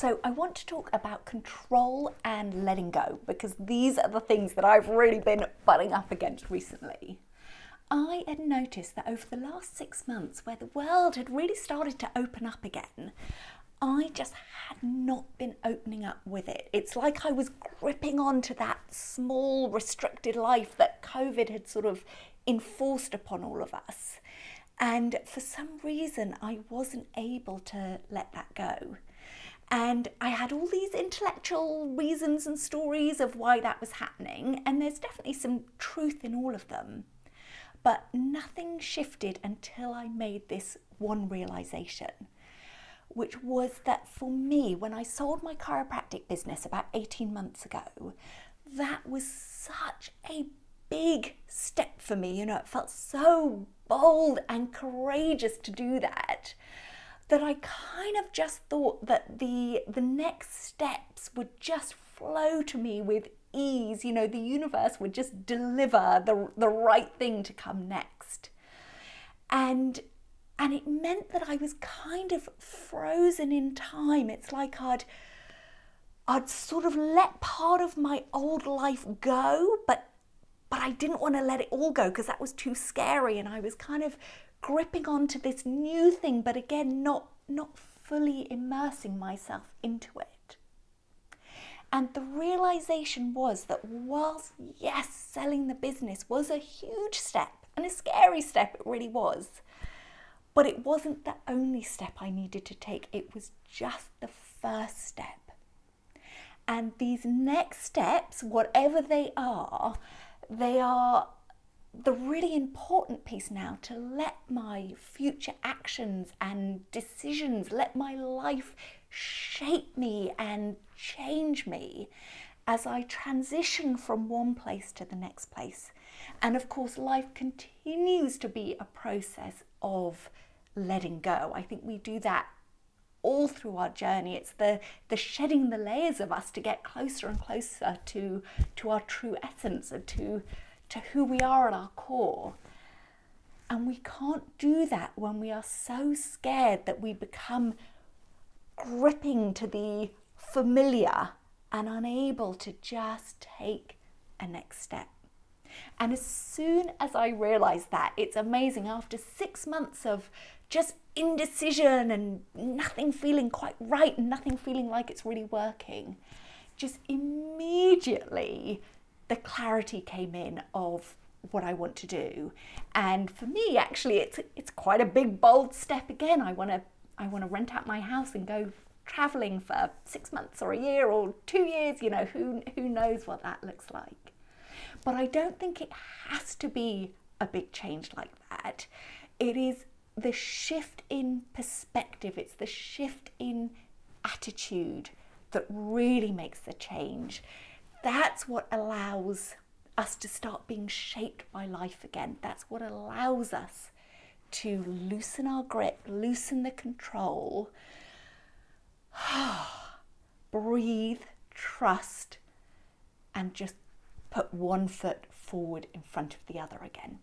So I want to talk about control and letting go, because these are the things that I've really been butting up against recently. I had noticed that over the last 6 months, where the world had really started to open up again, I just had not been opening up with it. It's like I was gripping onto that small, restricted life that COVID had sort of enforced upon all of us. And for some reason, I wasn't able to let that go. And I had all these intellectual reasons and stories of why that was happening, and there's definitely some truth in all of them. But nothing shifted until I made this one realization, which was that for me, when I sold my chiropractic business about 18 months ago, that was such a big step for me. It felt so bold and courageous to do that, that I kind of just thought that the next steps would just flow to me with ease. The universe would just deliver the right thing to come next. And it meant that I was kind of frozen in time. It's like I'd sort of let part of my old life go, but I didn't want to let it all go because that was too scary, and I was kind of gripping onto this new thing, but again, not fully immersing myself into it. And the realization was that whilst, yes, selling the business was a huge step and a scary step, it really was, but it wasn't the only step I needed to take. It was just the first step. And these next steps, whatever they are the really important piece now, to let my future actions and decisions, let my life shape me and change me as I transition from one place to the next place. And of course, life continues to be a process of letting go. I think we do that all through our journey. It's the shedding the layers of us to get closer and closer to our true essence and to who we are at our core. And we can't do that when we are so scared that we become gripping to the familiar and unable to just take a next step. And as soon as I realized that, it's amazing, after 6 months of just indecision and nothing feeling quite right and nothing feeling like it's really working, just immediately the clarity came in of what I want to do. And for me, actually, it's quite a big, bold step again. I want to rent out my house and go traveling for 6 months or a year or 2 years. Who knows what that looks like. But I don't think it has to be a big change like that. It is the shift in perspective. It's the shift in attitude that really makes the change. That's what allows us to start being shaped by life again. That's what allows us to loosen our grip, loosen the control, breathe, trust, and just put one foot forward in front of the other again.